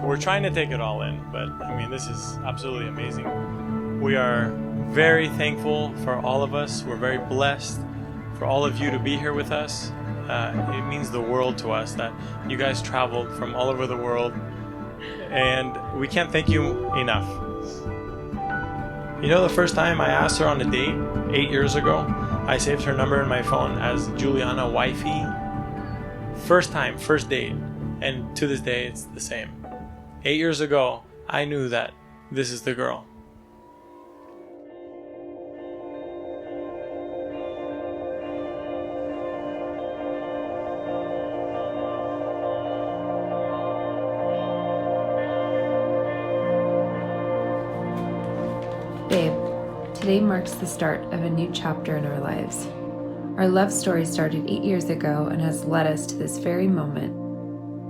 we're trying to take it all in, but I mean, this is absolutely amazing. We are very thankful for all of us. We're very blessed for all of you to be here with us. It means the world to us that you guys traveled from all over the world, and we can't thank you enough. You know, the first time I asked her on a date 8 years ago, I saved her number in my phone as Julianna Wifey. First time, first date, and to this day it's the same. 8 years ago, I knew that this is the girl. Babe, today marks the start of a new chapter in our lives. Our love story started 8 years ago and has led us to this very moment.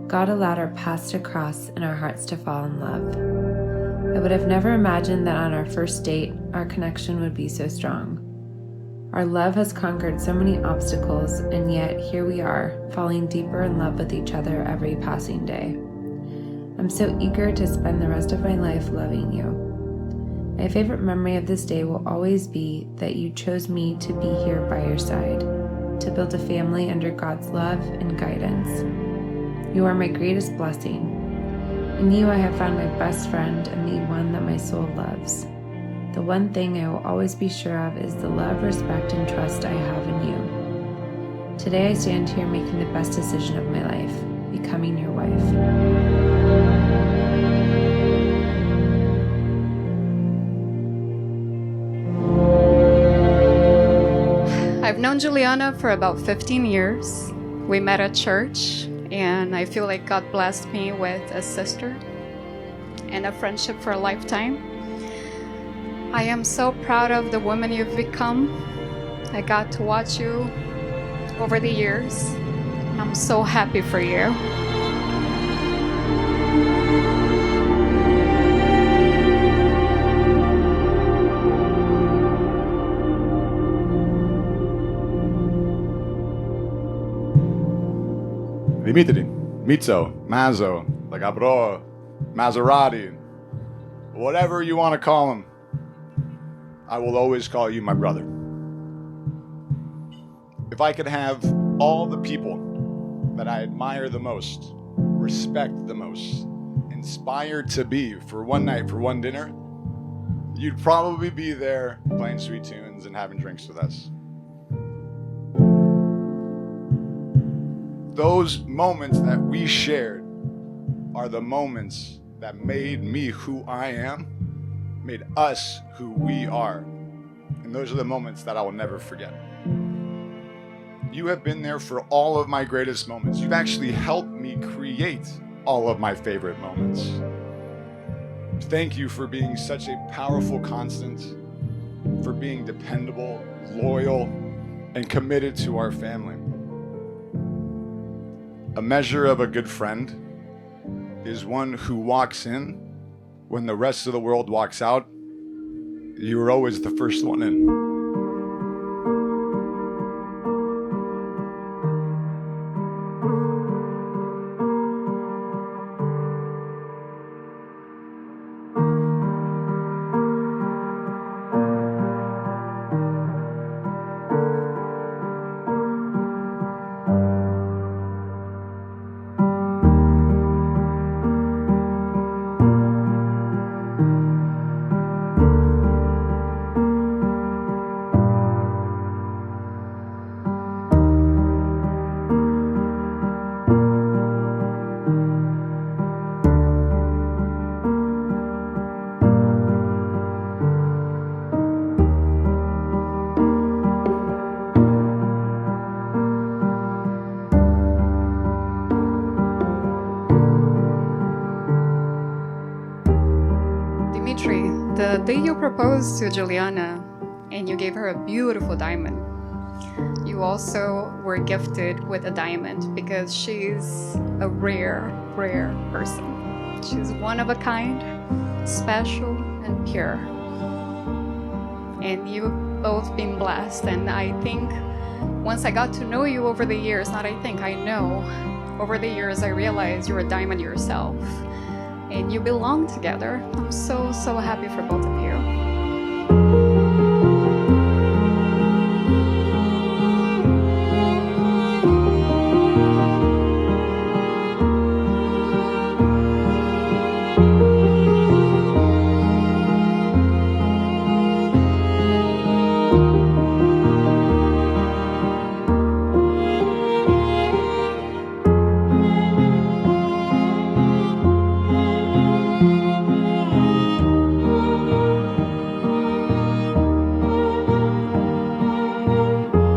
God allowed our paths to cross and our hearts to fall in love. I would have never imagined that on our first date, our connection would be so strong. Our love has conquered so many obstacles, and yet here we are, falling deeper in love with each other every passing day. I'm so eager to spend the rest of my life loving you. My favorite memory of this day will always be that you chose me to be here by your side, to build a family under God's love and guidance. You are my greatest blessing. In you I have found my best friend and the one that my soul loves. The one thing I will always be sure of is the love, respect, and trust I have in you. Today I stand here making the best decision of my life, becoming your wife. I've known Julianna for about 15 years. We met at church, and I feel like God blessed me with a sister and a friendship for a lifetime. I am so proud of the woman you've become. I got to watch you over the years. I'm so happy for you. Dimitri, Mitzo, Mazzo, Lagabro, Maserati, whatever you want to call him, I will always call you my brother. If I could have all the people that I admire the most, respect the most, inspire to be for one night, for one dinner, you'd probably be there playing sweet tunes and having drinks with us. Those moments that we shared are the moments that made me who I am, made us who we are. And those are the moments that I will never forget. You have been there for all of my greatest moments. You've actually helped me create all of my favorite moments. Thank you for being such a powerful constant, for being dependable, loyal, and committed to our family. A measure of a good friend is one who walks in when the rest of the world walks out. You were always the first one in. Dimitri, the day you proposed to Julianna and you gave her a beautiful diamond, you also were gifted with a diamond because she's a rare person. She's one of a kind, special and pure. And you've both been blessed. And I think once I got to know you over the years, I know, over the years I realized you're a diamond yourself. and you belong together. I'm so happy for both of you.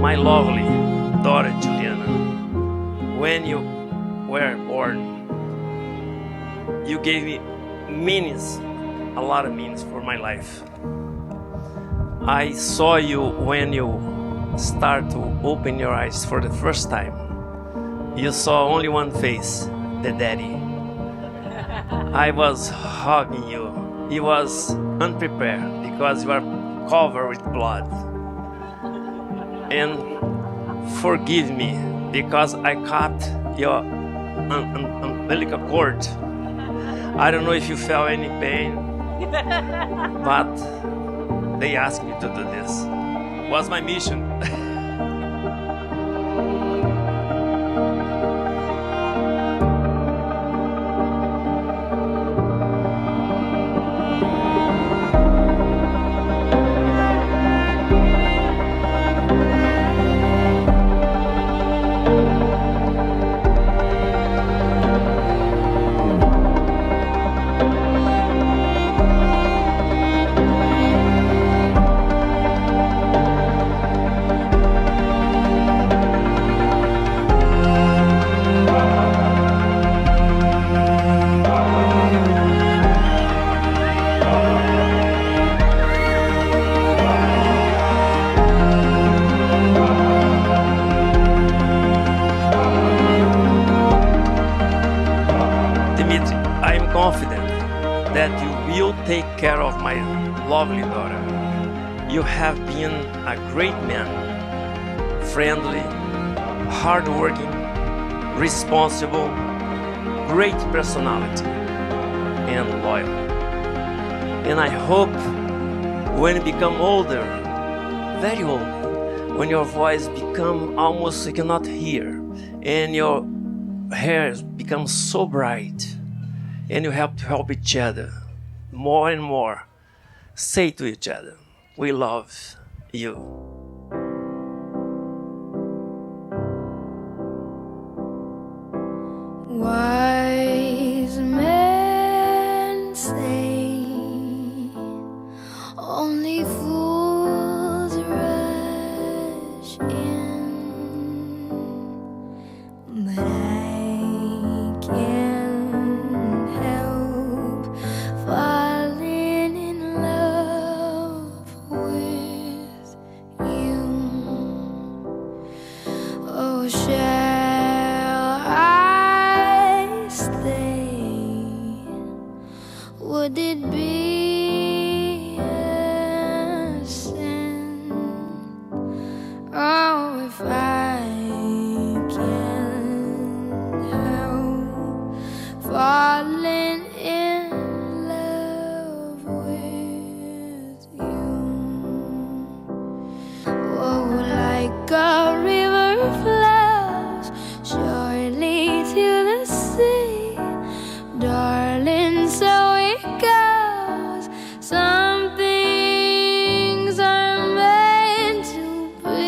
My lovely daughter Juliana, when you were born, you gave me meanings, a lot of meanings for my life. I saw you when you start to open your eyes for the first time. You saw only one face, the daddy. I was hugging you. He was unprepared because you are covered with blood. And forgive me because I cut your umbilical cord. I don't know if you felt any pain, but they asked me to do this. It was my mission. Dimitri, I am confident that you will take care of my lovely daughter. You have been a great man, friendly, hardworking, responsible, great personality, and loyal. And I hope when you become older, very old, when your voice become almost you cannot hear, and your hair becomes so bright, and you have to help each other more and more. Say to each other, we love you. Wise men say only fools rush in, but I can't help falling in love with you. Oh, shall I stay? Would it be a sin? Oh, if I can't help falling in love with you. Oh, like a river flows surely to the sea, darling, so it goes. Some things are meant to be.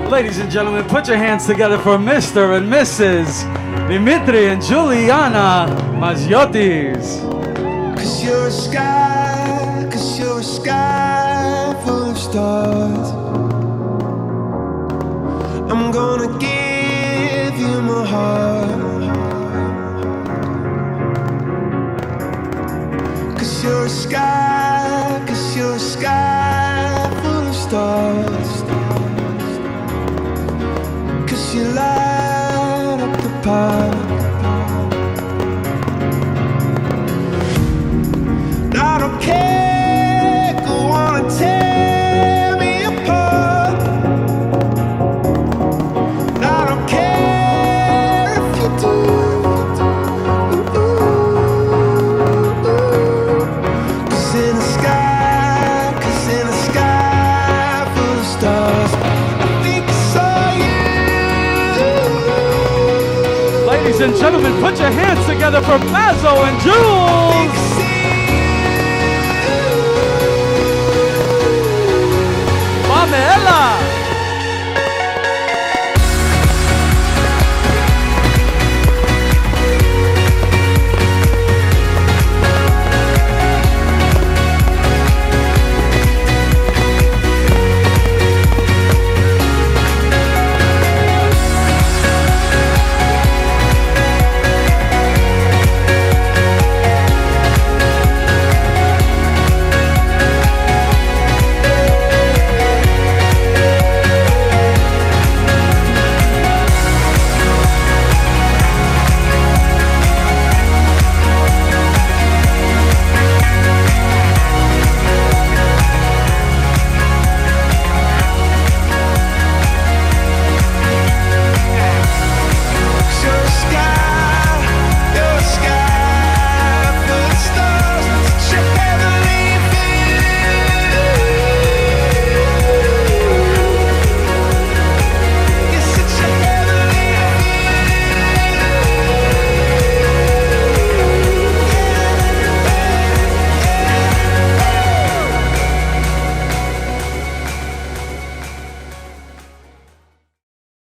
Ladies and gentlemen, put your hands together for Mr. and Mrs. Dimitri and Juliana Maziotis. Cause you're a sky full of stars. I'm gonna give you my heart. Cause you're a sky full of stars. Cause you light up the park. I don't care, go on and tear me apart. and gentlemen, put your hands together for Mazzo and Jules.